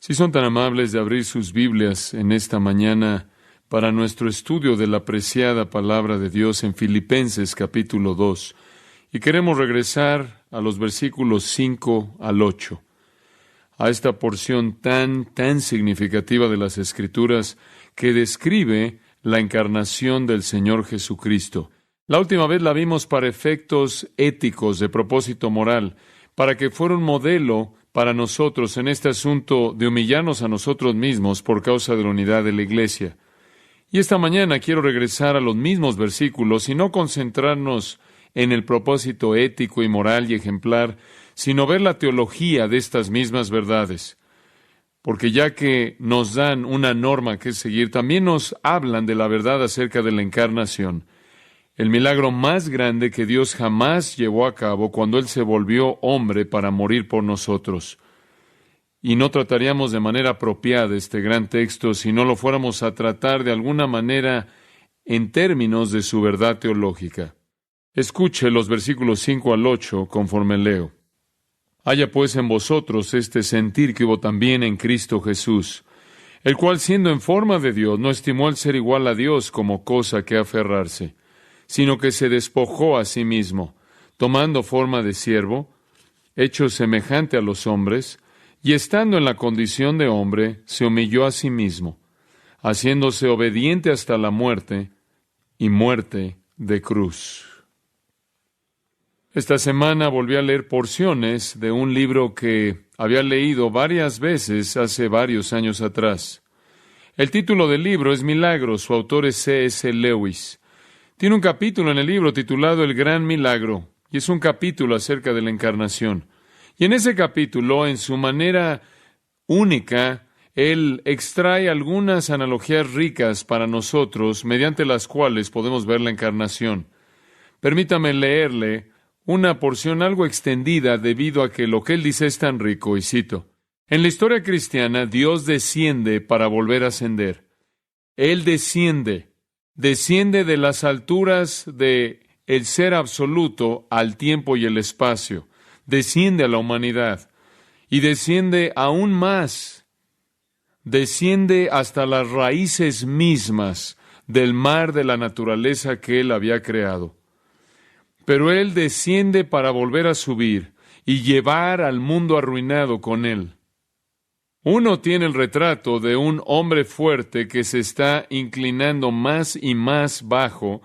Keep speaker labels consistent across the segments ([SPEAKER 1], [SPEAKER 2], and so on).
[SPEAKER 1] Si son tan amables de abrir sus Biblias en esta mañana para nuestro estudio de la preciada palabra de Dios en Filipenses capítulo 2. Y queremos regresar a los versículos 5 al 8, a esta porción tan significativa de las Escrituras que describe la encarnación del Señor Jesucristo. La última vez la vimos para efectos éticos de propósito moral, para que fuera un modelo para nosotros en este asunto de humillarnos a nosotros mismos por causa de la unidad de la iglesia. Y esta mañana quiero regresar a los mismos versículos y no concentrarnos en el propósito ético y moral y ejemplar, sino ver la teología de estas mismas verdades. Porque ya que nos dan una norma que seguir, también nos hablan de la verdad acerca de la encarnación, el milagro más grande que Dios jamás llevó a cabo cuando Él se volvió hombre para morir por nosotros. Y no trataríamos de manera apropiada este gran texto si no lo fuéramos a tratar de alguna manera en términos de su verdad teológica. Escuche los versículos 5 al 8 conforme leo. Haya pues en vosotros este sentir que hubo también en Cristo Jesús, el cual siendo en forma de Dios no estimó el ser igual a Dios como cosa que aferrarse, sino que se despojó a sí mismo, tomando forma de siervo, hecho semejante a los hombres, y estando en la condición de hombre, se humilló a sí mismo, haciéndose obediente hasta la muerte, y muerte de cruz. Esta semana volví a leer porciones de un libro que había leído varias veces hace varios años atrás. El título del libro es Milagros, su autor es C.S. Lewis. Tiene un capítulo en el libro titulado El Gran Milagro, y es un capítulo acerca de la encarnación. Y en ese capítulo, en su manera única, él extrae algunas analogías ricas para nosotros, mediante las cuales podemos ver la encarnación. Permítame leerle una porción algo extendida debido a que lo que él dice es tan rico, y cito: en la historia cristiana, Dios desciende para volver a ascender. Él desciende de las alturas de el ser absoluto al tiempo y el espacio, desciende a la humanidad y desciende aún más, desciende hasta las raíces mismas del mar de la naturaleza que Él había creado. Pero Él desciende para volver a subir y llevar al mundo arruinado con Él. Uno tiene el retrato de un hombre fuerte que se está inclinando más y más bajo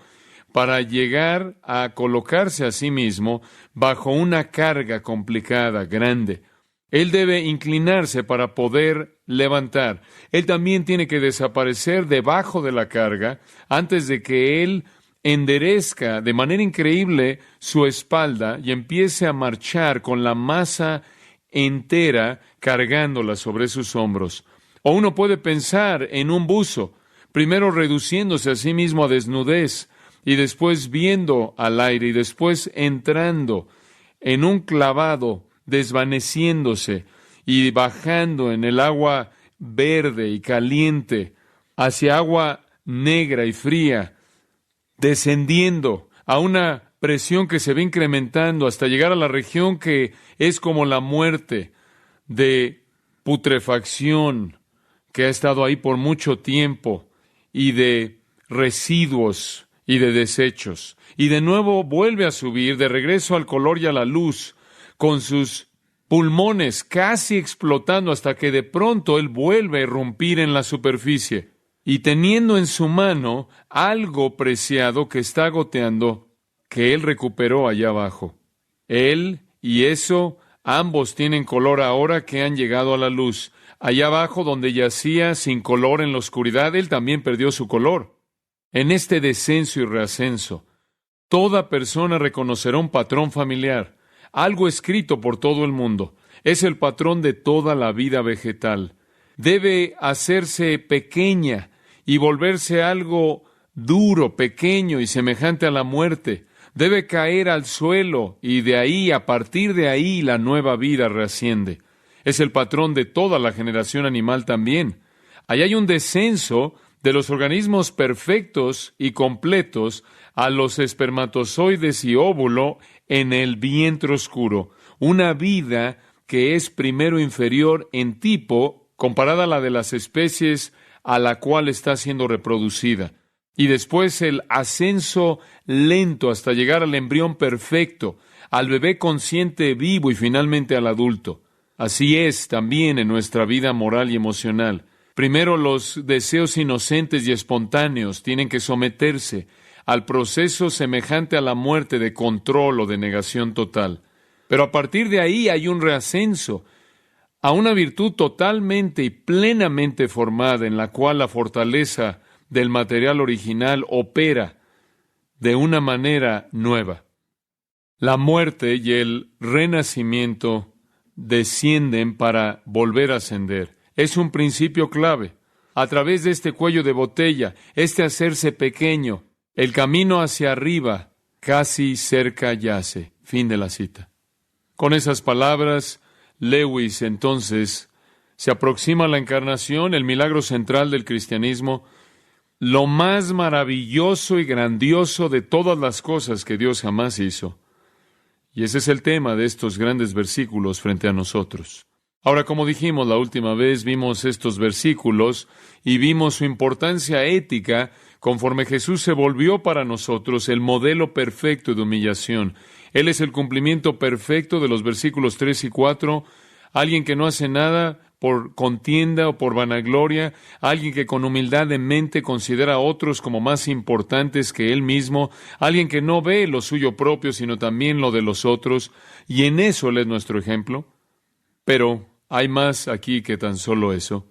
[SPEAKER 1] para llegar a colocarse a sí mismo bajo una carga complicada, grande. Él debe inclinarse para poder levantar. Él también tiene que desaparecer debajo de la carga antes de que él enderezca de manera increíble su espalda y empiece a marchar con la masa entera cargándola sobre sus hombros. O uno puede pensar en un buzo, primero reduciéndose a sí mismo a desnudez y después viendo al aire y después entrando en un clavado, desvaneciéndose y bajando en el agua verde y caliente hacia agua negra y fría, descendiendo a una presión que se va incrementando hasta llegar a la región que es como la muerte, de putrefacción que ha estado ahí por mucho tiempo y de residuos y de desechos. Y de nuevo vuelve a subir de regreso al color y a la luz con sus pulmones casi explotando hasta que de pronto él vuelve a irrumpir en la superficie y teniendo en su mano algo preciado que está goteando que él recuperó allá abajo. Él y eso, ambos tienen color ahora que han llegado a la luz. Allá abajo, donde yacía sin color en la oscuridad, él también perdió su color. En este descenso y reascenso, toda persona reconocerá un patrón familiar, algo escrito por todo el mundo. Es el patrón de toda la vida vegetal. Debe hacerse pequeña y volverse algo duro, pequeño y semejante a la muerte. Debe caer al suelo y de ahí, a partir de ahí, la nueva vida reasciende. Es el patrón de toda la generación animal también. Ahí hay un descenso de los organismos perfectos y completos a los espermatozoides y óvulo en el vientre oscuro. Una vida que es primero inferior en tipo comparada a la de las especies a la cual está siendo reproducida. Y después el ascenso lento hasta llegar al embrión perfecto, al bebé consciente vivo y finalmente al adulto. Así es también en nuestra vida moral y emocional. Primero los deseos inocentes y espontáneos tienen que someterse al proceso semejante a la muerte de control o de negación total. Pero a partir de ahí hay un reascenso a una virtud totalmente y plenamente formada en la cual la fortaleza del material original opera de una manera nueva. La muerte y el renacimiento descienden para volver a ascender. Es un principio clave. A través de este cuello de botella, este hacerse pequeño, el camino hacia arriba casi cerca yace. Fin de la cita. Con esas palabras, Lewis entonces se aproxima a la encarnación, el milagro central del cristianismo, lo más maravilloso y grandioso de todas las cosas que Dios jamás hizo. Y ese es el tema de estos grandes versículos frente a nosotros. Ahora, como dijimos la última vez, vimos estos versículos y vimos su importancia ética conforme Jesús se volvió para nosotros el modelo perfecto de humillación. Él es el cumplimiento perfecto de los versículos 3 y 4, alguien que no hace nada por contienda o por vanagloria, alguien que con humildad de mente considera a otros como más importantes que él mismo, alguien que no ve lo suyo propio, sino también lo de los otros, y en eso él es nuestro ejemplo. Pero hay más aquí que tan solo eso.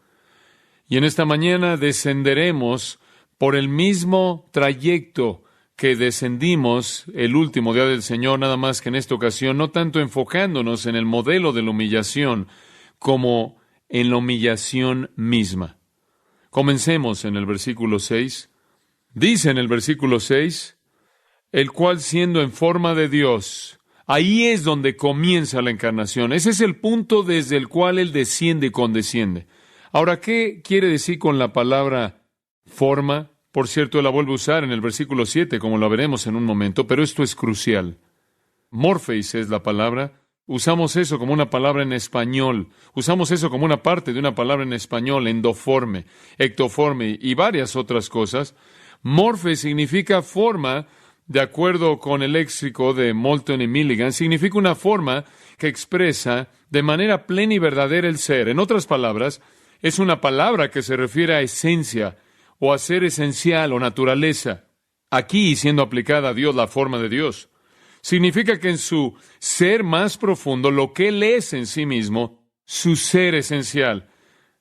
[SPEAKER 1] Y en esta mañana descenderemos por el mismo trayecto que descendimos el último día del Señor, nada más que en esta ocasión, no tanto enfocándonos en el modelo de la humillación, como en la humillación misma. Comencemos en el versículo 6. Dice en el versículo 6, el cual siendo en forma de Dios, ahí es donde comienza la encarnación. Ese es el punto desde el cual Él desciende y condesciende. Ahora, ¿qué quiere decir con la palabra forma? Por cierto, Él la vuelve a usar en el versículo 7, como lo veremos en un momento, pero esto es crucial. Morpheis es la palabra. Usamos eso como una palabra en español. Usamos eso como una parte de una palabra en español, endoforme, ectoforme y varias otras cosas. Morphe significa forma, de acuerdo con el léxico de Moulton y Milligan, significa una forma que expresa de manera plena y verdadera el ser. En otras palabras, es una palabra que se refiere a esencia o a ser esencial o naturaleza. Aquí, siendo aplicada a Dios, la forma de Dios. Significa que en su ser más profundo, lo que Él es en sí mismo, su ser esencial.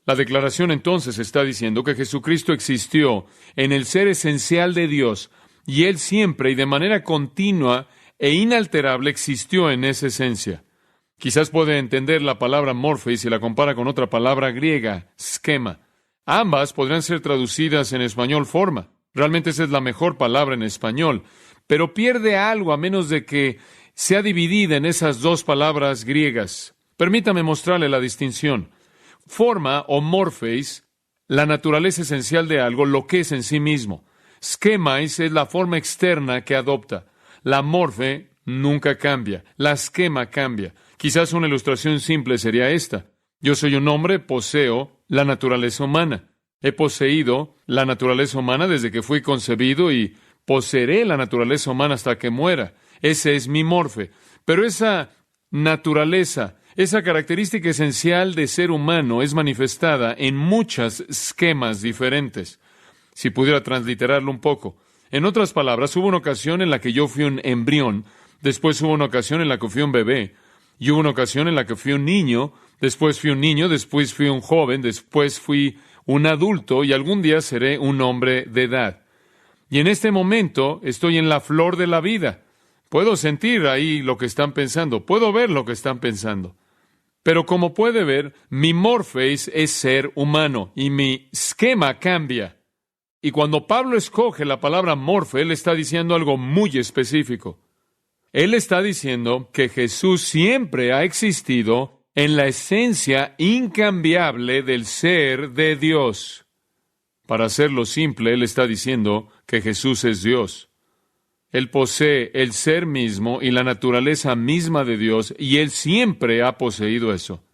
[SPEAKER 1] La declaración entonces está diciendo que Jesucristo existió en el ser esencial de Dios, y Él siempre y de manera continua e inalterable existió en esa esencia. Quizás puede entender la palabra morphe si la compara con otra palabra griega, schema. Ambas podrían ser traducidas en español forma. Realmente esa es la mejor palabra en español, pero pierde algo a menos de que sea dividida en esas dos palabras griegas. Permítame mostrarle la distinción. Forma o morpheis, la naturaleza esencial de algo, lo que es en sí mismo. Schemais es la forma externa que adopta. La morphe nunca cambia. La schema cambia. Quizás una ilustración simple sería esta. Yo soy un hombre, poseo la naturaleza humana. He poseído la naturaleza humana desde que fui concebido y poseeré la naturaleza humana hasta que muera. Ese es mi morfe. Pero esa naturaleza, esa característica esencial de ser humano es manifestada en muchas esquemas diferentes. Si pudiera transliterarlo un poco. En otras palabras, hubo una ocasión en la que yo fui un embrión, después hubo una ocasión en la que fui un bebé, y hubo una ocasión en la que fui un niño, después fui un niño, después fui un joven, después fui un adulto, y algún día seré un hombre de edad. Y en este momento estoy en la flor de la vida. Puedo sentir ahí lo que están pensando, puedo ver lo que están pensando. Pero como puede ver, mi morpheis es ser humano, y mi esquema cambia. Y cuando Pablo escoge la palabra morfe, él está diciendo algo muy específico. Él está diciendo que Jesús siempre ha existido en la esencia incambiable del ser de Dios. Para hacerlo simple, él está diciendo que Jesús es Dios. Él posee el ser mismo y la naturaleza misma de Dios, y él siempre ha poseído eso.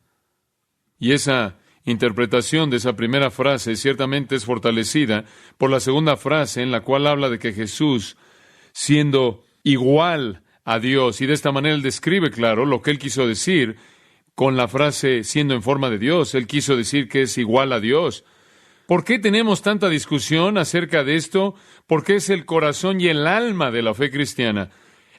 [SPEAKER 1] Y esa interpretación de esa primera frase ciertamente es fortalecida por la segunda frase, en la cual habla de que Jesús, siendo igual a Dios, y de esta manera él describe, claro, lo que él quiso decir con la frase siendo en forma de Dios. Él quiso decir que es igual a Dios. ¿Por qué tenemos tanta discusión acerca de esto? Porque es el corazón y el alma de la fe cristiana.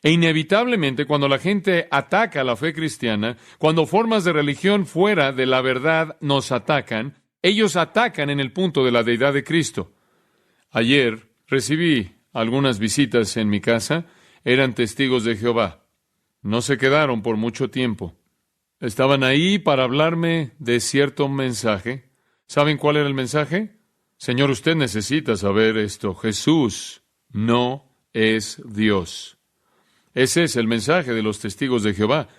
[SPEAKER 1] E inevitablemente, cuando la gente ataca a la fe cristiana, cuando formas de religión fuera de la verdad nos atacan, ellos atacan en el punto de la deidad de Cristo. Ayer recibí algunas visitas en mi casa. Eran testigos de Jehová. No se quedaron por mucho tiempo. Estaban ahí para hablarme de cierto mensaje. ¿Saben cuál era el mensaje? Señor, usted necesita saber esto. Jesús no es Dios. Ese es el mensaje de los testigos de Jehová.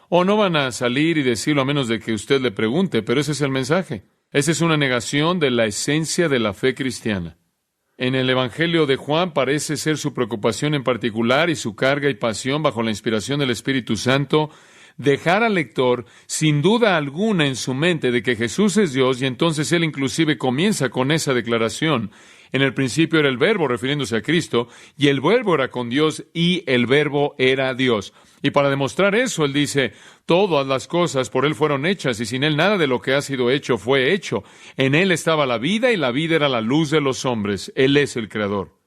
[SPEAKER 1] O no van a salir y decirlo a menos de que usted le pregunte, pero ese es el mensaje. Esa es una negación de la esencia de la fe cristiana. En el Evangelio de Juan parece ser su preocupación en particular y su carga y pasión bajo la inspiración del Espíritu Santo dejar al lector sin duda alguna en su mente de que Jesús es Dios, y entonces él inclusive comienza con esa declaración. En el principio era el Verbo, refiriéndose a Cristo, y el Verbo era con Dios, y el Verbo era Dios. Y para demostrar eso, él dice, todas las cosas por él fueron hechas, y sin él nada de lo que ha sido hecho fue hecho. En él estaba la vida, y la vida era la luz de los hombres. Él es el Creador.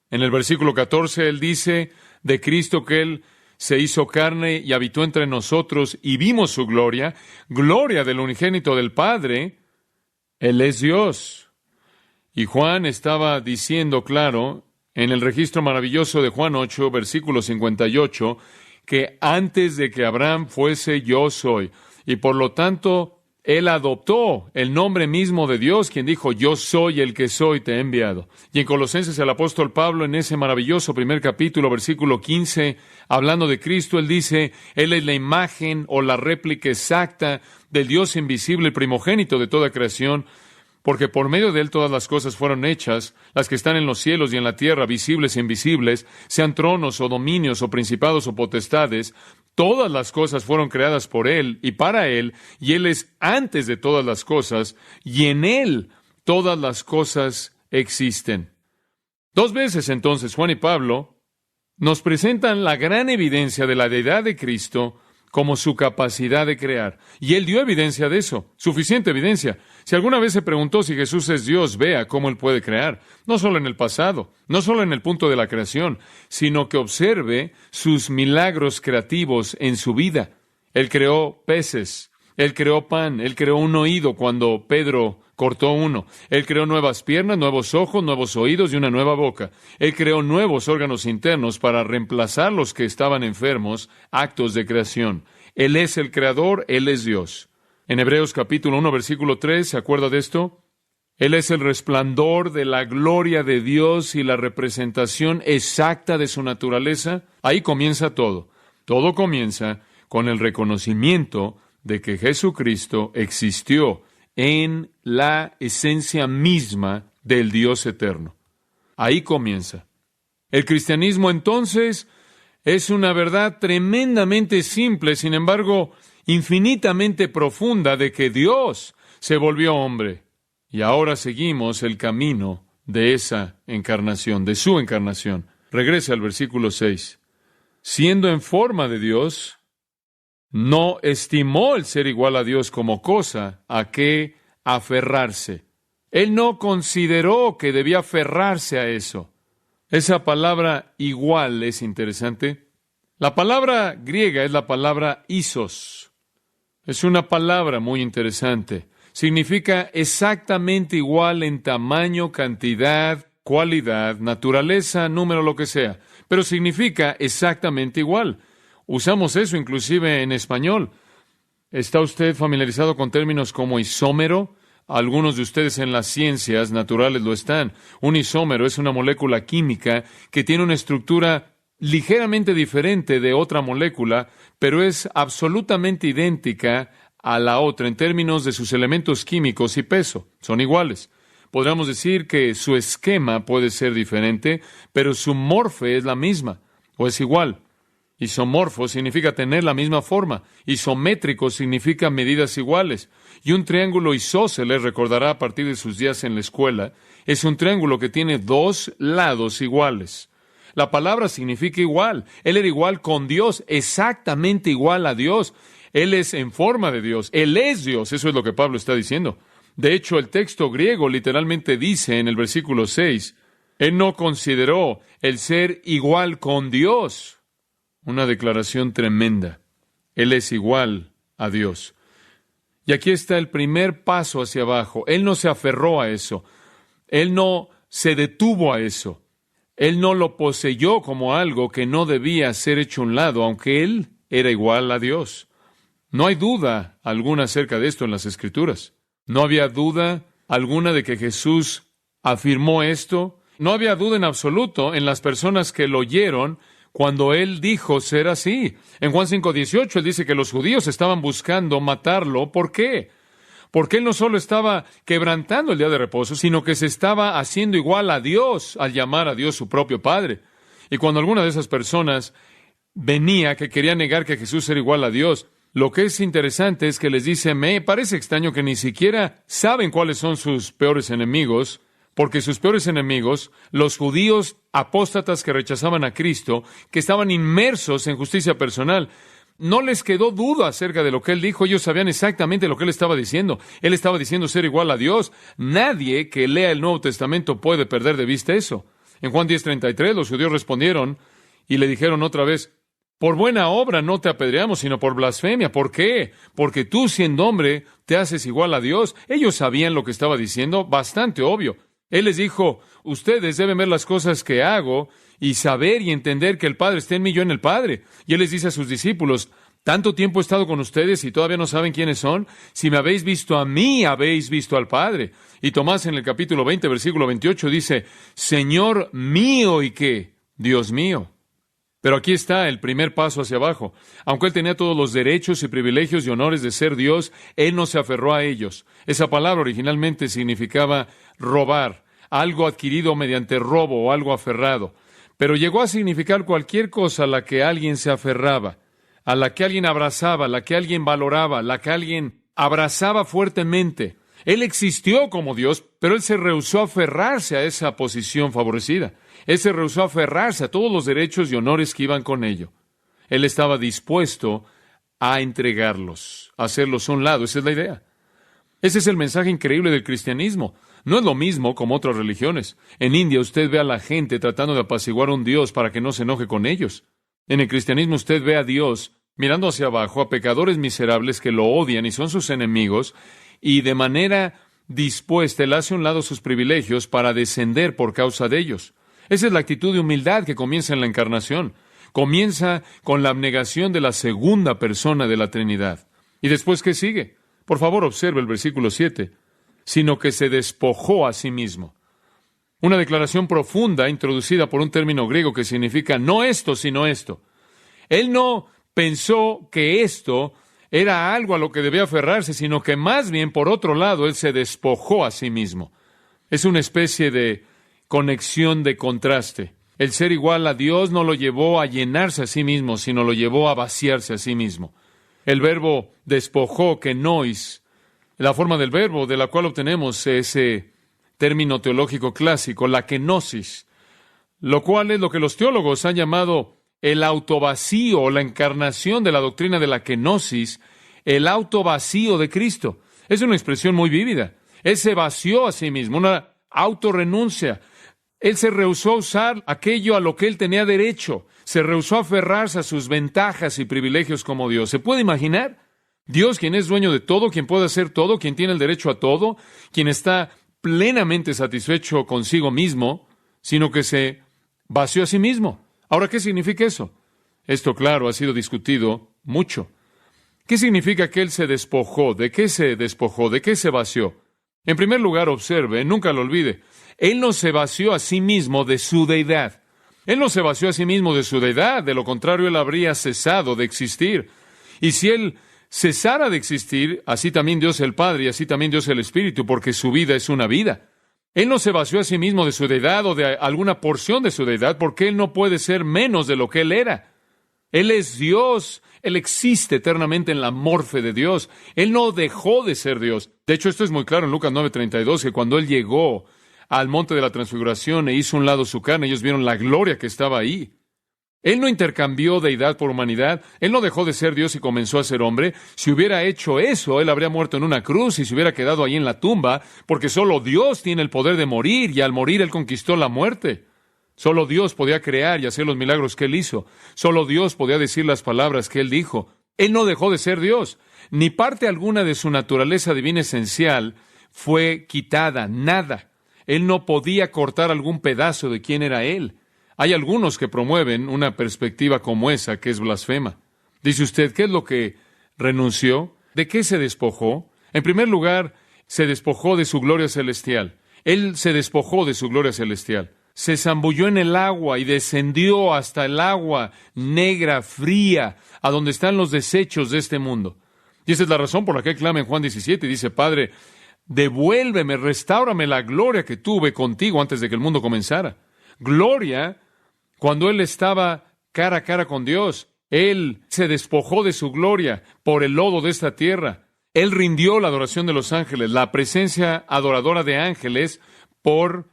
[SPEAKER 1] En el versículo 14, él dice de Cristo que él se hizo carne y habitó entre nosotros, y vimos su gloria, gloria del unigénito del Padre. Él es Dios. Y Juan estaba diciendo, claro, en el registro maravilloso de Juan 8, versículo 58, que antes de que Abraham fuese, yo soy. Y por lo tanto, él adoptó el nombre mismo de Dios, quien dijo, yo soy el que soy, te he enviado. Y en Colosenses, el apóstol Pablo, en ese maravilloso primer capítulo, versículo 15, hablando de Cristo, él dice, él es la imagen o la réplica exacta del Dios invisible, el primogénito de toda creación, porque por medio de él todas las cosas fueron hechas, las que están en los cielos y en la tierra, visibles e invisibles, sean tronos o dominios o principados o potestades. Todas las cosas fueron creadas por él y para él, y él es antes de todas las cosas, y en él todas las cosas existen. Dos veces entonces Juan y Pablo nos presentan la gran evidencia de la deidad de Cristo como su capacidad de crear. Y él dio evidencia de eso, suficiente evidencia. Si alguna vez se preguntó si Jesús es Dios, vea cómo él puede crear, no solo en el pasado, no solo en el punto de la creación, sino que observe sus milagros creativos en su vida. Él creó peces, él creó pan, él creó un oído cuando Pedro cortó uno. Él creó nuevas piernas, nuevos ojos, nuevos oídos y una nueva boca. Él creó nuevos órganos internos para reemplazar los que estaban enfermos, actos de creación. Él es el creador, él es Dios. En Hebreos capítulo 1, versículo 3, ¿se acuerda de esto? Él es el resplandor de la gloria de Dios y la representación exacta de su naturaleza. Ahí comienza todo. Todo comienza con el reconocimiento de que Jesucristo existió en la esencia misma del Dios eterno. Ahí comienza. El cristianismo entonces es una verdad tremendamente simple, sin embargo, infinitamente profunda de que Dios se volvió hombre. Y ahora seguimos el camino de esa encarnación, de su encarnación. Regresa al versículo 6. Siendo en forma de Dios, no estimó el ser igual a Dios como cosa a que aferrarse. Él no consideró que debía aferrarse a eso. Esa palabra igual es interesante. La palabra griega es la palabra isos. Es una palabra muy interesante. Significa exactamente igual en tamaño, cantidad, cualidad, naturaleza, número, lo que sea. Pero significa exactamente igual. Usamos eso inclusive en español. ¿Está usted familiarizado con términos como isómero? Algunos de ustedes en las ciencias naturales lo están. Un isómero es una molécula química que tiene una estructura ligeramente diferente de otra molécula, pero es absolutamente idéntica a la otra en términos de sus elementos químicos y peso. Son iguales. Podríamos decir que su esquema puede ser diferente, pero su morfe es la misma, o es igual. Isomorfo significa tener la misma forma. Isométrico significa medidas iguales. Y un triángulo isósceles, recordará a partir de sus días en la escuela, es un triángulo que tiene dos lados iguales. La palabra significa igual. Él era igual con Dios, exactamente igual a Dios. Él es en forma de Dios. Él es Dios. Eso es lo que Pablo está diciendo. De hecho, el texto griego literalmente dice en el versículo 6, Él no consideró el ser igual con Dios. Una declaración tremenda. Él es igual a Dios. Y aquí está el primer paso hacia abajo. Él no se aferró a eso. Él no se detuvo a eso. Él no lo poseyó como algo que no debía ser hecho a un lado, aunque Él era igual a Dios. No hay duda alguna acerca de esto en las Escrituras. No había duda alguna de que Jesús afirmó esto. No había duda en absoluto en las personas que lo oyeron cuando Él dijo ser así. En Juan 5:18, Él dice que los judíos estaban buscando matarlo. ¿Por qué? Porque Él no solo estaba quebrantando el día de reposo, sino que se estaba haciendo igual a Dios al llamar a Dios su propio Padre. Y cuando alguna de esas personas venía que quería negar que Jesús era igual a Dios, lo que es interesante es que les dice, me parece extraño que ni siquiera saben cuáles son sus peores enemigos, porque sus peores enemigos, los judíos apóstatas que rechazaban a Cristo, que estaban inmersos en justicia personal, no les quedó duda acerca de lo que Él dijo. Ellos sabían exactamente lo que Él estaba diciendo. Él estaba diciendo ser igual a Dios. Nadie que lea el Nuevo Testamento puede perder de vista eso. En Juan 10:33, los judíos respondieron y le dijeron otra vez, por buena obra no te apedreamos, sino por blasfemia. ¿Por qué? Porque tú, siendo hombre, te haces igual a Dios. Ellos sabían lo que estaba diciendo, bastante obvio. Él les dijo, ustedes deben ver las cosas que hago y saber y entender que el Padre está en mí, yo en el Padre. Y Él les dice a sus discípulos, tanto tiempo he estado con ustedes y todavía no saben quiénes son. Si me habéis visto a mí, habéis visto al Padre. Y Tomás en el capítulo 20, versículo 28 dice, Señor mío y qué, Dios mío. Pero aquí está el primer paso hacia abajo. Aunque Él tenía todos los derechos y privilegios y honores de ser Dios, Él no se aferró a ellos. Esa palabra originalmente significaba robar, algo adquirido mediante robo o algo aferrado. Pero llegó a significar cualquier cosa a la que alguien se aferraba, a la que alguien abrazaba, a la que alguien valoraba, a la que alguien abrazaba fuertemente. Él existió como Dios, pero Él se rehusó a aferrarse a esa posición favorecida. Él se rehusó a aferrarse a todos los derechos y honores que iban con ello. Él estaba dispuesto a entregarlos, a hacerlos a un lado. Esa es la idea. Ese es el mensaje increíble del cristianismo. No es lo mismo como otras religiones. En India usted ve a la gente tratando de apaciguar a un Dios para que no se enoje con ellos. En el cristianismo usted ve a Dios mirando hacia abajo a pecadores miserables que lo odian y son sus enemigos, y de manera dispuesta Él hace a un lado sus privilegios para descender por causa de ellos. Esa es la actitud de humildad que comienza en la encarnación. Comienza con la abnegación de la segunda persona de la Trinidad. ¿Y después qué sigue? Por favor, observe el versículo 7. Sino que se despojó a sí mismo. Una declaración profunda introducida por un término griego que significa no esto, sino esto. Él no pensó que esto era algo a lo que debía aferrarse, sino que más bien, por otro lado, Él se despojó a sí mismo. Es una especie de conexión de contraste. El ser igual a Dios no lo llevó a llenarse a sí mismo, sino lo llevó a vaciarse a sí mismo. El verbo despojó, kenois, la forma del verbo de la cual obtenemos ese término teológico clásico, la kenosis, lo cual es lo que los teólogos han llamado el autovacío o la encarnación de la doctrina de la kenosis, el autovacío de Cristo. Es una expresión muy vívida. Él se vació a sí mismo, una autorrenuncia. Él se rehusó a usar aquello a lo que Él tenía derecho. Se rehusó a aferrarse a sus ventajas y privilegios como Dios. ¿Se puede imaginar? Dios, quien es dueño de todo, quien puede hacer todo, quien tiene el derecho a todo, quien está plenamente satisfecho consigo mismo, sino que se vació a sí mismo. Ahora, ¿qué significa eso? Esto, claro, ha sido discutido mucho. ¿Qué significa que Él se despojó? ¿De qué se despojó? ¿De qué se vació? En primer lugar, observe, nunca lo olvide, Él no se vació a sí mismo de su deidad. Él no se vació a sí mismo de su deidad, de lo contrario, Él habría cesado de existir. Y si Él cesara de existir, así también Dios el Padre y así también Dios el Espíritu, porque su vida es una vida. Él no se vació a sí mismo de su deidad o de alguna porción de su deidad, porque Él no puede ser menos de lo que Él era. Él es Dios. Él existe eternamente en la morfe de Dios. Él no dejó de ser Dios. De hecho, esto es muy claro en Lucas 9:32, que cuando Él llegó al monte de la transfiguración e hizo un lado su carne, ellos vieron la gloria que estaba ahí. Él no intercambió deidad por humanidad. Él no dejó de ser Dios y comenzó a ser hombre. Si hubiera hecho eso, Él habría muerto en una cruz y se hubiera quedado ahí en la tumba, porque solo Dios tiene el poder de morir, y al morir Él conquistó la muerte. Solo Dios podía crear y hacer los milagros que Él hizo. Solo Dios podía decir las palabras que Él dijo. Él no dejó de ser Dios. Ni parte alguna de su naturaleza divina esencial fue quitada, nada. Él no podía cortar algún pedazo de quién era Él. Hay algunos que promueven una perspectiva como esa, que es blasfema. Dice usted, ¿qué es lo que renunció? ¿De qué se despojó? En primer lugar, se despojó de su gloria celestial. Él se despojó de su gloria celestial. Se zambulló en el agua y descendió hasta el agua negra, fría, a donde están los desechos de este mundo. Y esa es la razón por la que él clama en Juan 17 y dice, Padre, devuélveme, restáurame la gloria que tuve contigo antes de que el mundo comenzara. Gloria cuando Él estaba cara a cara con Dios. Él se despojó de su gloria por el lodo de esta tierra. Él rindió la adoración de los ángeles, la presencia adoradora de ángeles, por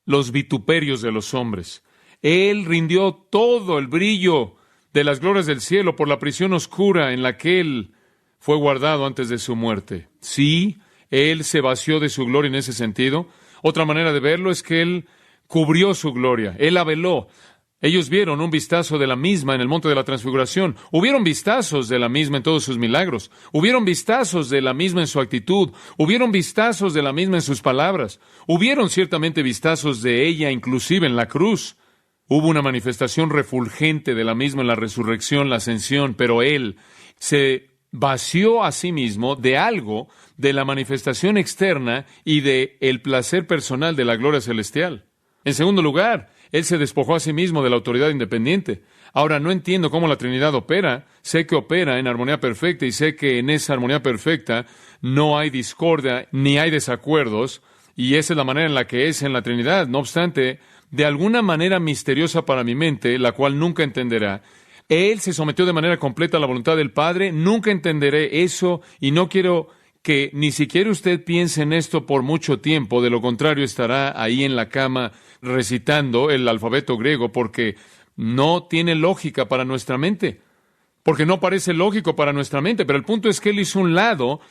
[SPEAKER 1] los vituperios de los hombres. Él rindió todo el brillo de las glorias del cielo por la prisión oscura en la que Él fue guardado antes de su muerte. Sí, Él se vació de su gloria en ese sentido. Otra manera de verlo es que Él cubrió su gloria. Él la veló. Ellos vieron un vistazo de la misma en el monte de la transfiguración. Hubieron vistazos de la misma en todos sus milagros. Hubieron vistazos de la misma en su actitud. Hubieron vistazos de la misma en sus palabras. Hubieron ciertamente vistazos de ella inclusive en la cruz. Hubo una manifestación refulgente de la misma en la resurrección, la ascensión, pero Él se vació a sí mismo de algo, de la manifestación externa y de el placer personal de la gloria celestial. En segundo lugar, Él se despojó a sí mismo de la autoridad independiente. Ahora, no entiendo cómo la Trinidad opera. Sé que opera en armonía perfecta y sé que en esa armonía perfecta no hay discordia ni hay desacuerdos, y esa es la manera en la que es en la Trinidad. No obstante, de alguna manera misteriosa para mi mente, la cual nunca entenderá, Él se sometió de manera completa a la voluntad del Padre. Nunca entenderé eso y no quiero que ni siquiera usted piense en esto por mucho tiempo. De lo contrario, estará ahí en la cama recitando el alfabeto griego, porque no tiene lógica para nuestra mente, porque no parece lógico para nuestra mente. Pero el punto es que Él hizo un lado,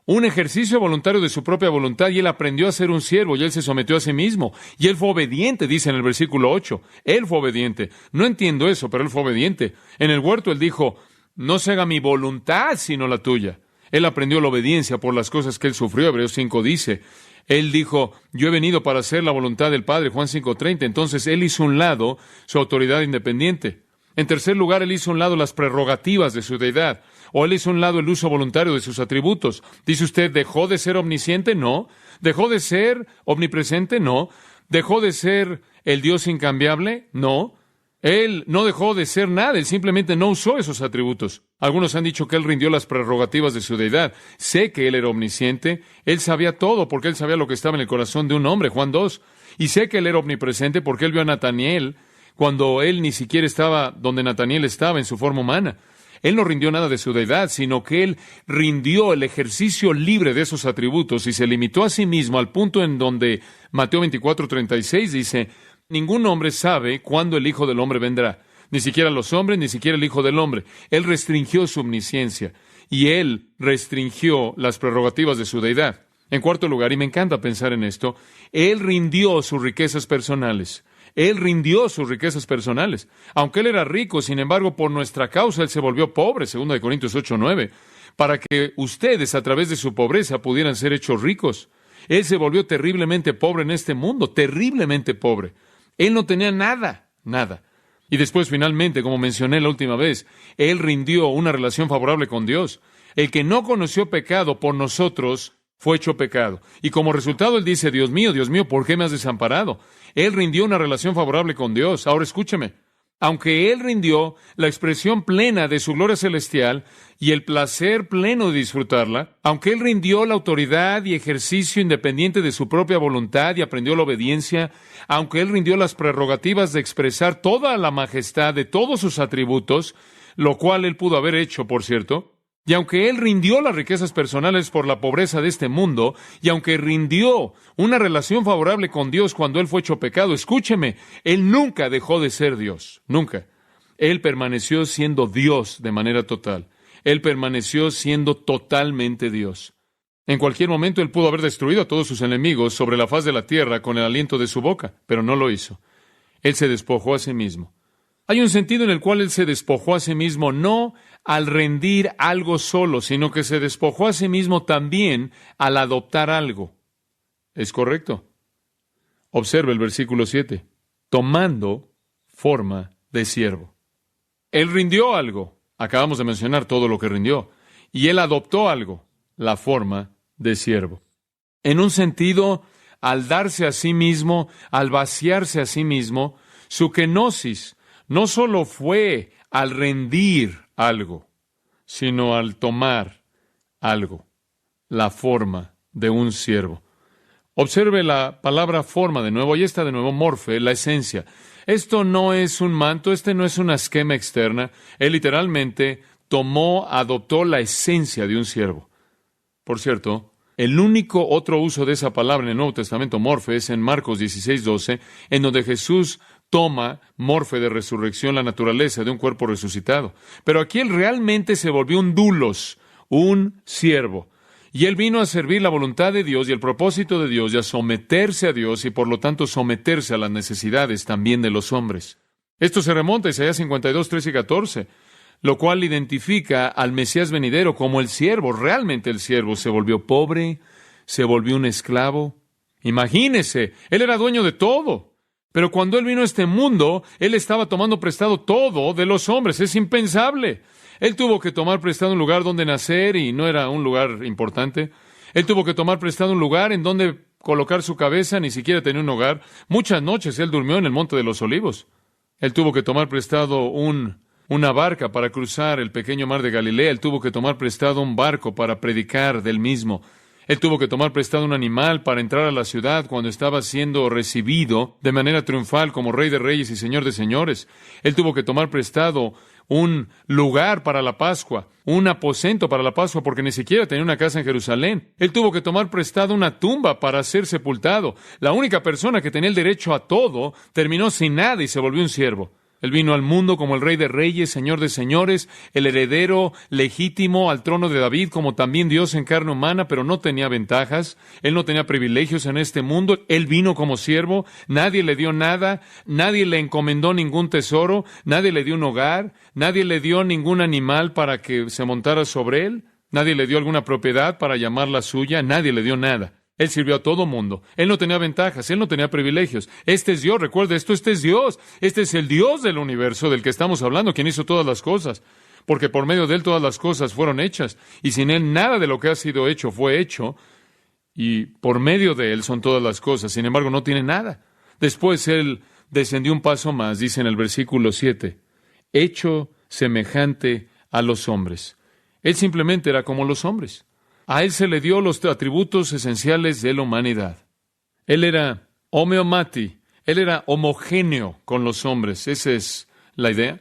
[SPEAKER 1] un ejercicio voluntario de su propia voluntad, y Él aprendió a ser un siervo, y Él se sometió a sí mismo, y Él fue obediente, dice en el versículo 8. Él fue obediente. No entiendo eso, pero Él fue obediente. En el huerto Él dijo, no se haga mi voluntad, sino la tuya. Él aprendió la obediencia por las cosas que Él sufrió. Hebreos 5 dice, Él dijo, yo he venido para hacer la voluntad del Padre, Juan 5:30. Entonces, Él hizo un lado su autoridad independiente. En tercer lugar, Él hizo un lado las prerrogativas de su deidad, o Él hizo un lado el uso voluntario de sus atributos. Dice usted, ¿dejó de ser omnisciente? No. ¿Dejó de ser omnipresente? No. ¿Dejó de ser el Dios incambiable? No. Él no dejó de ser nada, Él simplemente no usó esos atributos. Algunos han dicho que Él rindió las prerrogativas de su deidad. Sé que Él era omnisciente, Él sabía todo porque Él sabía lo que estaba en el corazón de un hombre, Juan 2. Y sé que Él era omnipresente porque Él vio a Nataniel cuando Él ni siquiera estaba donde Nataniel estaba en su forma humana. Él no rindió nada de su deidad, sino que Él rindió el ejercicio libre de esos atributos y se limitó a sí mismo al punto en donde Mateo 24:36 dice, ningún hombre sabe cuándo el Hijo del Hombre vendrá, ni siquiera los hombres, ni siquiera el Hijo del Hombre. Él restringió su omnisciencia y Él restringió las prerrogativas de su deidad. En cuarto lugar, y me encanta pensar en esto, Él rindió sus riquezas personales. Él rindió sus riquezas personales. Aunque Él era rico, sin embargo, por nuestra causa Él se volvió pobre, 2 Corintios 8:9, para que ustedes, a través de su pobreza, pudieran ser hechos ricos. Él se volvió terriblemente pobre en este mundo, terriblemente pobre. Él no tenía nada, nada. Y después, finalmente, como mencioné la última vez, Él rindió una relación favorable con Dios. El que no conoció pecado por nosotros fue hecho pecado. Y como resultado Él dice, Dios mío, ¿por qué me has desamparado? Él rindió una relación favorable con Dios. Ahora escúcheme. Aunque Él rindió la expresión plena de su gloria celestial y el placer pleno de disfrutarla, aunque Él rindió la autoridad y ejercicio independiente de su propia voluntad y aprendió la obediencia, aunque Él rindió las prerrogativas de expresar toda la majestad de todos sus atributos, lo cual él pudo haber hecho, por cierto. Y aunque él rindió las riquezas personales por la pobreza de este mundo, y aunque rindió una relación favorable con Dios cuando él fue hecho pecado, escúcheme, él nunca dejó de ser Dios, nunca. Él permaneció siendo Dios de manera total. Él permaneció siendo totalmente Dios. En cualquier momento él pudo haber destruido a todos sus enemigos sobre la faz de la tierra con el aliento de su boca, pero no lo hizo. Él se despojó a sí mismo. Hay un sentido en el cual él se despojó a sí mismo, no al rendir algo solo, sino que se despojó a sí mismo también al adoptar algo. ¿Es correcto? Observe el versículo 7. Tomando forma de siervo. Él rindió algo. Acabamos de mencionar todo lo que rindió. Y él adoptó algo, la forma de siervo. En un sentido, al darse a sí mismo, al vaciarse a sí mismo, su kenosis no solo fue al rendir algo, sino al tomar algo, la forma de un siervo. Observe la palabra forma de nuevo, y está de nuevo morfe, la esencia. Esto no es un manto, no es una esquema externa. Él literalmente adoptó la esencia de un siervo. Por cierto, el único otro uso de esa palabra en el Nuevo Testamento, morfe, es en Marcos 16:12, en donde Jesús toma, morfe de resurrección, la naturaleza de un cuerpo resucitado. Pero aquí él realmente se volvió un doulos, un siervo. Y él vino a servir la voluntad de Dios y el propósito de Dios y a someterse a Dios y por lo tanto someterse a las necesidades también de los hombres. Esto se remonta a Isaías 52, 13 y 14, lo cual identifica al Mesías venidero como el siervo. Realmente el siervo se volvió pobre, se volvió un esclavo. Imagínese, él era dueño de todo. Pero cuando él vino a este mundo, él estaba tomando prestado todo de los hombres. Es impensable. Él tuvo que tomar prestado un lugar donde nacer y no era un lugar importante. Él tuvo que tomar prestado un lugar en donde colocar su cabeza, ni siquiera tenía un hogar. Muchas noches él durmió en el Monte de los Olivos. Él tuvo que tomar prestado una barca para cruzar el pequeño mar de Galilea. Él tuvo que tomar prestado un barco para predicar del mismo. Él tuvo que tomar prestado un animal para entrar a la ciudad cuando estaba siendo recibido de manera triunfal como Rey de Reyes y Señor de Señores. Él tuvo que tomar prestado un lugar para la Pascua, un aposento para la Pascua, porque ni siquiera tenía una casa en Jerusalén. Él tuvo que tomar prestado una tumba para ser sepultado. La única persona que tenía el derecho a todo terminó sin nada y se volvió un siervo. Él vino al mundo como el Rey de Reyes, Señor de Señores, el heredero legítimo al trono de David, como también Dios en carne humana, pero no tenía ventajas. Él no tenía privilegios en este mundo. Él vino como siervo. Nadie le dio nada. Nadie le encomendó ningún tesoro. Nadie le dio un hogar. Nadie le dio ningún animal para que se montara sobre él. Nadie le dio alguna propiedad para llamarla suya. Nadie le dio nada. Él sirvió a todo mundo. Él no tenía ventajas, él no tenía privilegios. Este es Dios, recuerde esto, este es Dios. Este es el Dios del universo del que estamos hablando, quien hizo todas las cosas. Porque por medio de él todas las cosas fueron hechas. Y sin él nada de lo que ha sido hecho fue hecho. Y por medio de él son todas las cosas. Sin embargo, no tiene nada. Después él descendió un paso más, dice en el versículo 7, hecho semejante a los hombres. Él simplemente era como los hombres. A él se le dio los atributos esenciales de la humanidad. Él era homeomati, él era homogéneo con los hombres. Esa es la idea.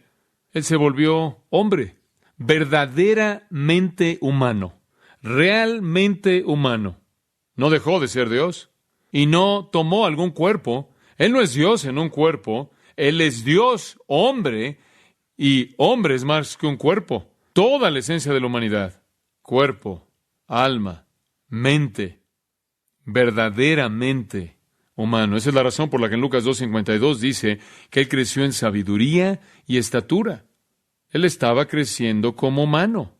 [SPEAKER 1] Él se volvió hombre, verdaderamente humano, realmente humano. No dejó de ser Dios y no tomó algún cuerpo. Él no es Dios en un cuerpo, él es Dios hombre y hombre es más que un cuerpo. Toda la esencia de la humanidad, cuerpo, alma, mente, verdaderamente humano. Esa es la razón por la que en Lucas 2:52 dice que él creció en sabiduría y estatura. Él estaba creciendo como humano.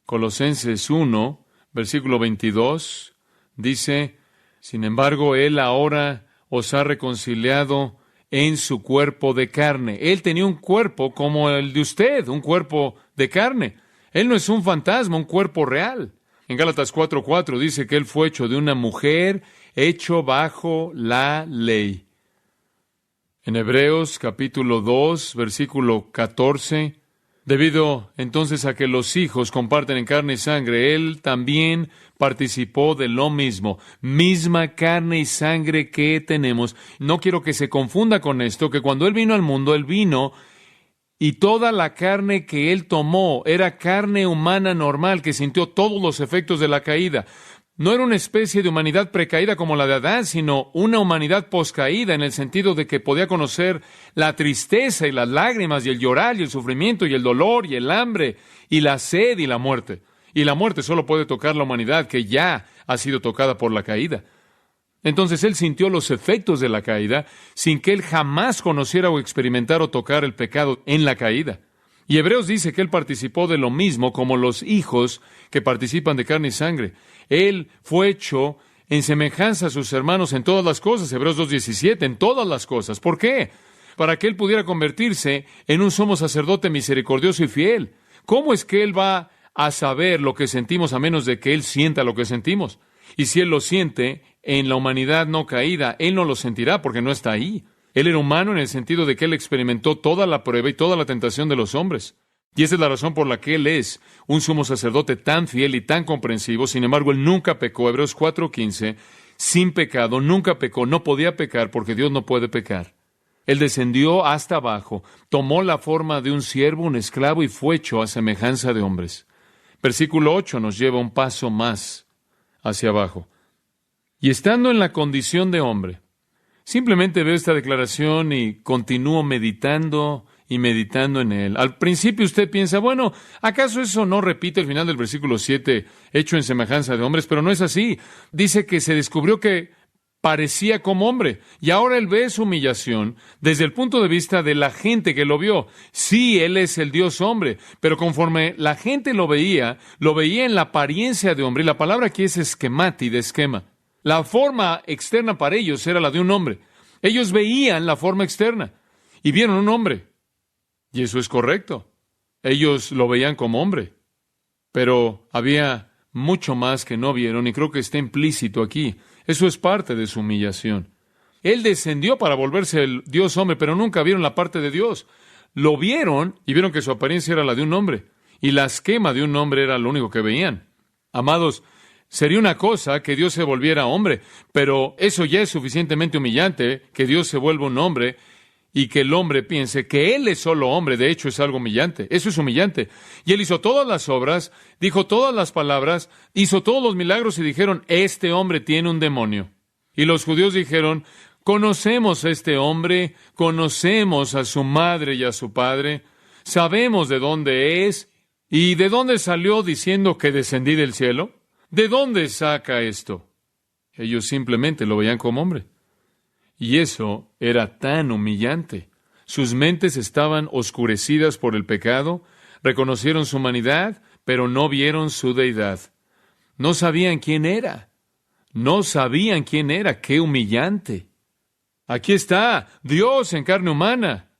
[SPEAKER 1] Colosenses 1, versículo 22, dice, sin embargo, él ahora os ha reconciliado en su cuerpo de carne. Él tenía un cuerpo como el de usted, un cuerpo de carne. Él no es un fantasma, un cuerpo real. En Gálatas 4:4 dice que él fue hecho de una mujer, hecho bajo la ley. En Hebreos capítulo 2, versículo 14, debido entonces a que los hijos comparten en carne y sangre, él también participó de lo mismo, misma carne y sangre que tenemos. No quiero que se confunda con esto, que cuando él vino al mundo, él vino y toda la carne que él tomó era carne humana normal que sintió todos los efectos de la caída. No era una especie de humanidad precaída como la de Adán, sino una humanidad poscaída en el sentido de que podía conocer la tristeza y las lágrimas y el llorar y el sufrimiento y el dolor y el hambre y la sed y la muerte. Y la muerte solo puede tocar la humanidad que ya ha sido tocada por la caída. Entonces él sintió los efectos de la caída sin que él jamás conociera o experimentara o tocar el pecado en la caída. Y Hebreos dice que él participó de lo mismo como los hijos que participan de carne y sangre. Él fue hecho en semejanza a sus hermanos en todas las cosas. Hebreos 2:17, en todas las cosas. ¿Por qué? Para que él pudiera convertirse en un sumo sacerdote misericordioso y fiel. ¿Cómo es que él va a saber lo que sentimos a menos de que él sienta lo que sentimos? Y si él lo siente en la humanidad no caída, él no lo sentirá porque no está ahí. Él era humano en el sentido de que él experimentó toda la prueba y toda la tentación de los hombres. Y esa es la razón por la que él es un sumo sacerdote tan fiel y tan comprensivo. Sin embargo, él nunca pecó. Hebreos 4:15, sin pecado, nunca pecó. No podía pecar porque Dios no puede pecar. Él descendió hasta abajo, tomó la forma de un siervo, un esclavo, y fue hecho a semejanza de hombres. Versículo 8 nos lleva un paso más hacia abajo. Y estando en la condición de hombre, simplemente veo esta declaración y continúo meditando y meditando en él. Al principio usted piensa, bueno, ¿acaso eso no repite el final del versículo 7, hecho en semejanza de hombres? Pero no es así. Dice que se descubrió que parecía como hombre, y ahora él ve su humillación desde el punto de vista de la gente que lo vio. Sí, él es el Dios hombre, pero conforme la gente lo veía en la apariencia de hombre, y la palabra aquí es esquemati, de esquema. La forma externa para ellos era la de un hombre. Ellos veían la forma externa y vieron un hombre. Y eso es correcto. Ellos lo veían como hombre. Pero había mucho más que no vieron y creo que está implícito aquí. Eso es parte de su humillación. Él descendió para volverse el Dios hombre, pero nunca vieron la parte de Dios. Lo vieron y vieron que su apariencia era la de un hombre. Y la esquema de un hombre era lo único que veían. Amados, sería una cosa que Dios se volviera hombre, pero eso ya es suficientemente humillante, que Dios se vuelva un hombre y que el hombre piense que Él es solo hombre. De hecho, es algo humillante. Eso es humillante. Y Él hizo todas las obras, dijo todas las palabras, hizo todos los milagros y dijeron, este hombre tiene un demonio. Y los judíos dijeron, conocemos a este hombre, conocemos a su madre y a su padre, sabemos de dónde es y de dónde salió diciendo que descendí del cielo. ¿De dónde saca esto? Ellos simplemente lo veían como hombre. Y eso era tan humillante. Sus mentes estaban oscurecidas por el pecado, reconocieron su humanidad, pero no vieron su deidad. No sabían quién era. No sabían quién era. ¡Qué humillante! Aquí está, Dios en carne humana,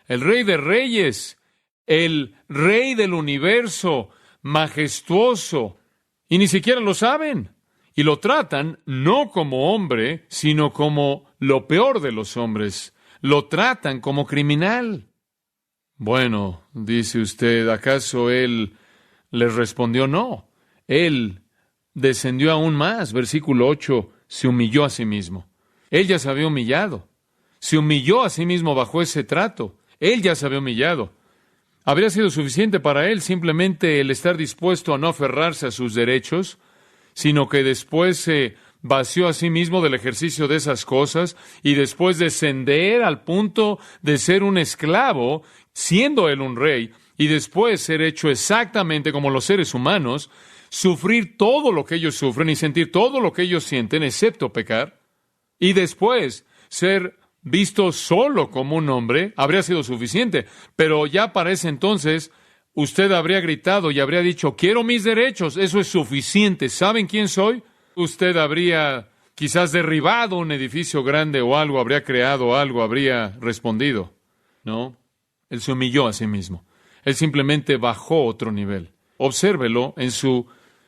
[SPEAKER 1] el Rey de Reyes, el Rey del universo, majestuoso, y ni siquiera lo saben. Y lo tratan no como hombre, sino como lo peor de los hombres. Lo tratan como criminal. Bueno, dice usted, ¿acaso él les respondió? No. Él descendió aún más. Versículo 8, se humilló a sí mismo. Él ya se había humillado. Se humilló a sí mismo bajo ese trato. Él ya se había humillado. Habría sido suficiente para él simplemente el estar dispuesto a no aferrarse a sus derechos, sino que después se vació a sí mismo del ejercicio de esas cosas y después descender al punto de ser un esclavo, siendo él un rey, y después ser hecho exactamente como los seres humanos, sufrir todo lo que ellos sufren y sentir todo lo que ellos sienten, excepto pecar, y después ser visto solo como un hombre, habría sido suficiente. Pero ya para ese entonces, usted habría gritado y habría dicho, quiero mis derechos, eso es suficiente. ¿Saben quién soy? Usted habría quizás derribado un edificio grande o algo, habría creado algo, habría respondido. No, él se humilló a sí mismo. Él simplemente bajó otro nivel. Obsérvelo en su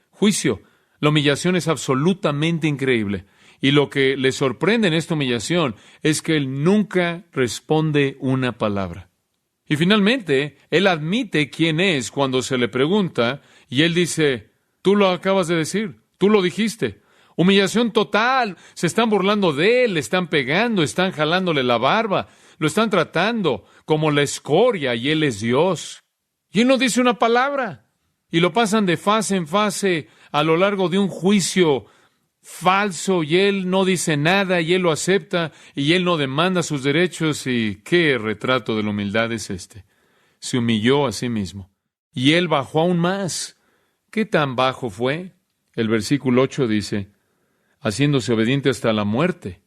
[SPEAKER 1] juicio. La humillación es absolutamente increíble. Y lo que le sorprende en esta humillación es que él nunca responde una palabra. Y finalmente, él admite quién es cuando se le pregunta, y él dice, tú lo acabas de decir, tú lo dijiste. Humillación total. Se están burlando de él, le están pegando, están jalándole la barba, lo están tratando como la escoria y él es Dios. Y él no dice una palabra. Y lo pasan de fase en fase a lo largo de un juicio falso y él no dice nada y él lo acepta y él no demanda sus derechos. Y qué retrato de la humildad es este. Se humilló a sí mismo. Y él bajó aún más. ¿Qué tan bajo fue? El versículo 8 dice, haciéndose obediente hasta la muerte.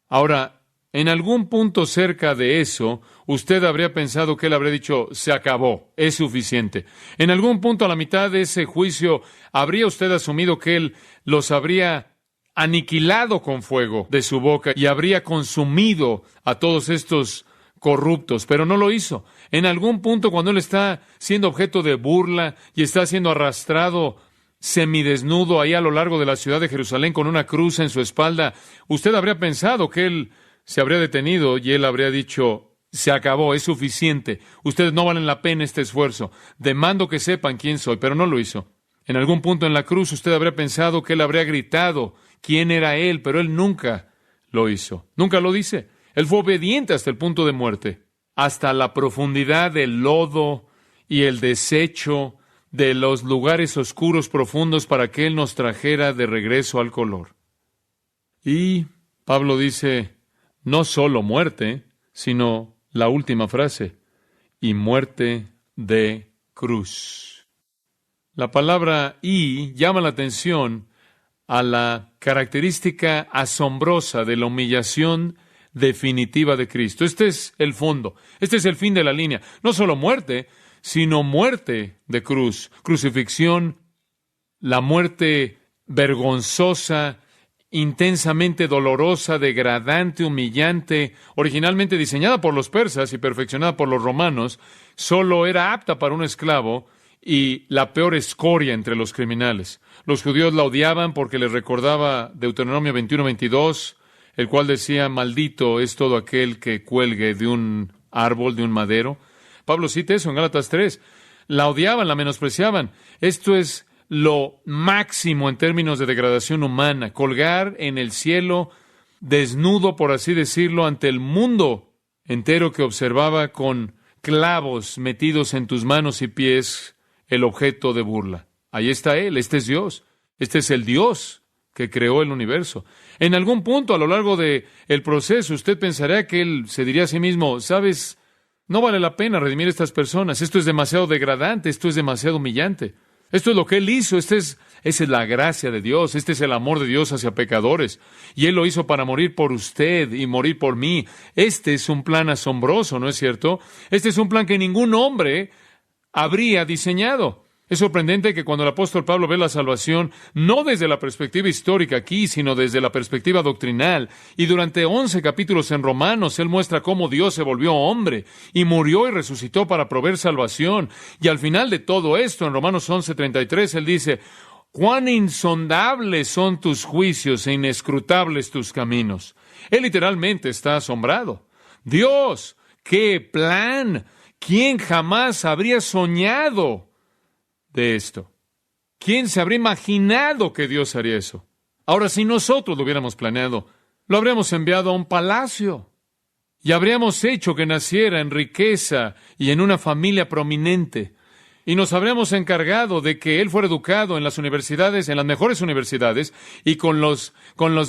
[SPEAKER 1] Ahora, en algún punto cerca de eso, usted habría pensado que él habría dicho, se acabó, es suficiente. En algún punto a la mitad de ese juicio, habría usted asumido que él los habría aniquilado con fuego de su boca y habría consumido a todos estos corruptos, pero no lo hizo. En algún punto, cuando él está siendo objeto de burla y está siendo arrastrado semidesnudo ahí a lo largo de la ciudad de Jerusalén con una cruz en su espalda, usted habría pensado que él se habría detenido y él habría dicho, se acabó, es suficiente, ustedes no valen la pena este esfuerzo, demando que sepan quién soy, pero no lo hizo. En algún punto en la cruz usted habría pensado que él habría gritado quién era él, pero él nunca lo hizo, nunca lo dice. Él fue obediente hasta el punto de muerte, hasta la profundidad del lodo y el desecho de los lugares oscuros profundos para que él nos trajera de regreso al color. Y Pablo dice, no solo muerte, sino la última frase, y muerte de cruz. La palabra "y" llama la atención a la característica asombrosa de la humillación definitiva de Cristo. Este es el fondo, este es el fin de la línea. No solo muerte, sino muerte de cruz, crucifixión, la muerte vergonzosa, intensamente dolorosa, degradante, humillante, originalmente diseñada por los persas y perfeccionada por los romanos, solo era apta para un esclavo y la peor escoria entre los criminales. Los judíos la odiaban porque les recordaba Deuteronomio 21:22, el cual decía, maldito es todo aquel que cuelgue de un árbol, de un madero. Pablo cita eso en Gálatas 3. La odiaban, la menospreciaban. Esto es lo máximo en términos de degradación humana, colgar en el cielo, desnudo, por así decirlo, ante el mundo entero que observaba con clavos metidos en tus manos y pies, el objeto de burla. Ahí está Él, este es Dios, este es el Dios que creó el universo. En algún punto a lo largo del proceso, usted pensará que Él se diría a sí mismo, ¿sabes? No vale la pena redimir a estas personas, esto es demasiado degradante, esto es demasiado humillante. Esto es lo que Él hizo, esa es la gracia de Dios, este es el amor de Dios hacia pecadores. Y Él lo hizo para morir por usted y morir por mí. Este es un plan asombroso, ¿no es cierto? Este es un plan que ningún hombre habría diseñado. Es sorprendente que cuando el apóstol Pablo ve la salvación, no desde la perspectiva histórica aquí, sino desde la perspectiva doctrinal, y durante 11 capítulos en Romanos, él muestra cómo Dios se volvió hombre, y murió y resucitó para proveer salvación, y al final de todo esto, en Romanos 11:33, él dice, cuán insondables son tus juicios e inescrutables tus caminos. Él literalmente está asombrado. Dios, ¡qué plan! ¿Quién jamás habría soñado de esto? ¿Quién se habría imaginado que Dios haría eso? Ahora, si nosotros lo hubiéramos planeado, lo habríamos enviado a un palacio y habríamos hecho que naciera en riqueza y en una familia prominente y nos habríamos encargado de que él fuera educado en las universidades, en las mejores universidades y con los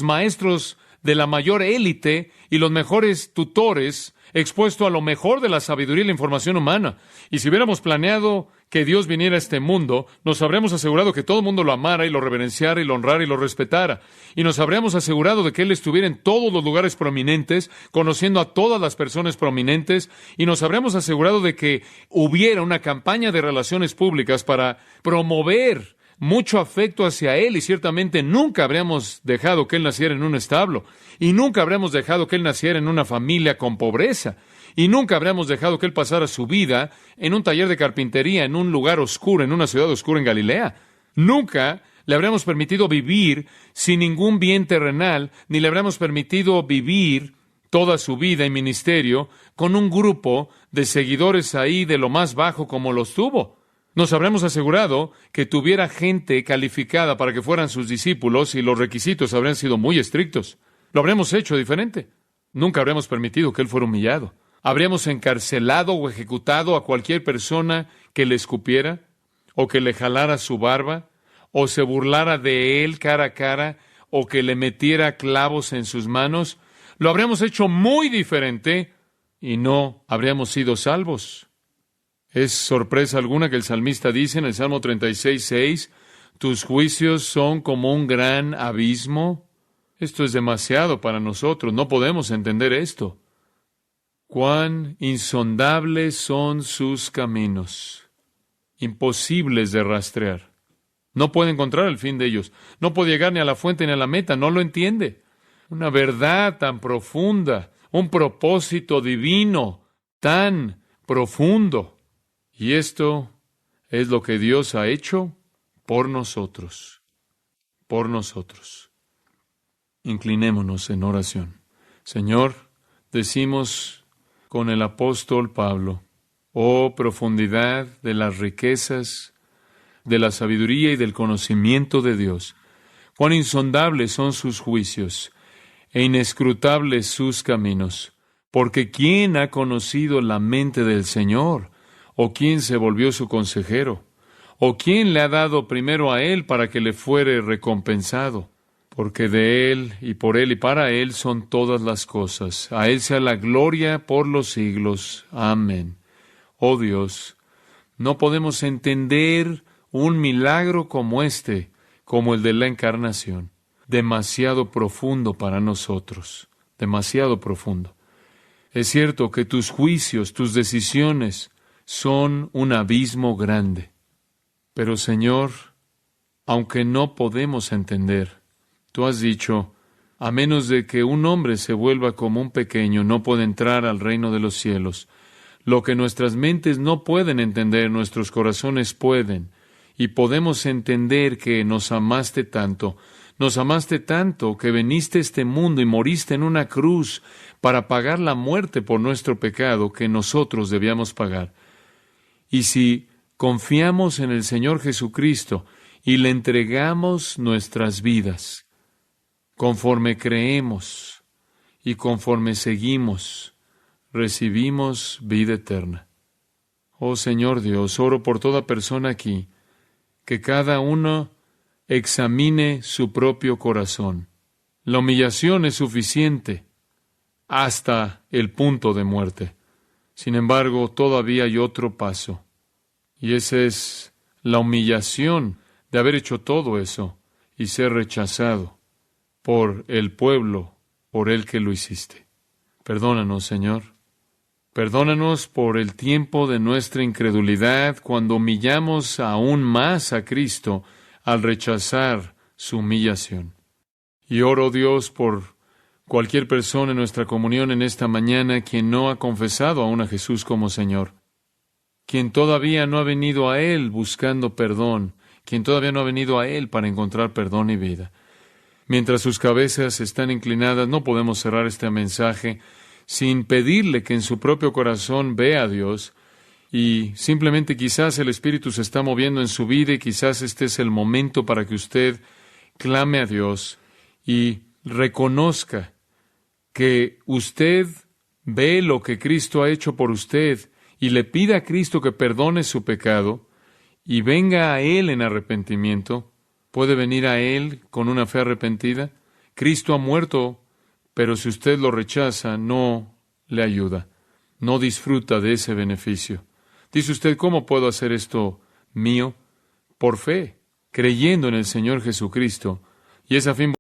[SPEAKER 1] maestros de la mayor élite y los mejores tutores, expuesto a lo mejor de la sabiduría y la información humana. Y si hubiéramos planeado que Dios viniera a este mundo, nos habríamos asegurado que todo el mundo lo amara y lo reverenciara y lo honrara y lo respetara. Y nos habríamos asegurado de que Él estuviera en todos los lugares prominentes, conociendo a todas las personas prominentes, y nos habríamos asegurado de que hubiera una campaña de relaciones públicas para promover mucho afecto hacia Él, y ciertamente nunca habríamos dejado que Él naciera en un establo, y nunca habríamos dejado que Él naciera en una familia con pobreza, y nunca habríamos dejado que Él pasara su vida en un taller de carpintería, en un lugar oscuro, en una ciudad oscura en Galilea. Nunca le habríamos permitido vivir sin ningún bien terrenal, ni le habríamos permitido vivir toda su vida y ministerio con un grupo de seguidores ahí de lo más bajo como los tuvo. Nos habremos asegurado que tuviera gente calificada para que fueran sus discípulos y los requisitos habrían sido muy estrictos. Lo habremos hecho diferente. Nunca habremos permitido que él fuera humillado. Habríamos encarcelado o ejecutado a cualquier persona que le escupiera, o que le jalara su barba, o se burlara de él cara a cara, o que le metiera clavos en sus manos. Lo habríamos hecho muy diferente y no habríamos sido salvos. Es sorpresa alguna que el salmista dice en el Salmo 36:6, tus juicios son como un gran abismo. Esto es demasiado para nosotros, no podemos entender esto. Cuán insondables son sus caminos, imposibles de rastrear. No puede encontrar el fin de ellos, no puede llegar ni a la fuente ni a la meta, no lo entiende. Una verdad tan profunda, un propósito divino tan profundo. Y esto es lo que Dios ha hecho por nosotros, por nosotros. Inclinémonos en oración. Señor, decimos con el apóstol Pablo, oh profundidad de las riquezas, de la sabiduría y del conocimiento de Dios, cuán insondables son sus juicios e inescrutables sus caminos, porque ¿quién ha conocido la mente del Señor? ¿O quién se volvió su consejero? ¿O quién le ha dado primero a él para que le fuere recompensado? Porque de él y por él y para él son todas las cosas. A él sea la gloria por los siglos. Amén. Oh Dios, no podemos entender un milagro como este, como el de la encarnación. Demasiado profundo para nosotros. Demasiado profundo. Es cierto que tus juicios, tus decisiones, son un abismo grande. Pero, Señor, aunque no podemos entender, tú has dicho, a menos de que un hombre se vuelva como un pequeño, no puede entrar al reino de los cielos. Lo que nuestras mentes no pueden entender, nuestros corazones pueden. Y podemos entender que nos amaste tanto que viniste a este mundo y moriste en una cruz para pagar la muerte por nuestro pecado que nosotros debíamos pagar. Y si confiamos en el Señor Jesucristo y le entregamos nuestras vidas, conforme creemos y conforme seguimos, recibimos vida eterna. Oh Señor Dios, oro por toda persona aquí, que cada uno examine su propio corazón. La humillación es suficiente hasta el punto de muerte. Sin embargo, todavía hay otro paso, y esa es la humillación de haber hecho todo eso y ser rechazado por el pueblo por el que lo hiciste. Perdónanos, Señor. Perdónanos por el tiempo de nuestra incredulidad cuando humillamos aún más a Cristo al rechazar su humillación. Y oro, Dios, por cualquier persona en nuestra comunión en esta mañana quien no ha confesado aún a Jesús como Señor, quien todavía no ha venido a Él buscando perdón, quien todavía no ha venido a Él para encontrar perdón y vida. Mientras sus cabezas están inclinadas, no podemos cerrar este mensaje sin pedirle que en su propio corazón vea a Dios, y simplemente quizás el Espíritu se está moviendo en su vida y quizás este es el momento para que usted clame a Dios y reconozca que usted ve lo que Cristo ha hecho por usted y le pida a Cristo que perdone su pecado y venga a Él en arrepentimiento. ¿Puede venir a Él con una fe arrepentida? Cristo ha muerto, pero si usted lo rechaza, no le ayuda, no disfruta de ese beneficio. Dice usted, ¿cómo puedo hacer esto mío? Por fe, creyendo en el Señor Jesucristo, y es a fin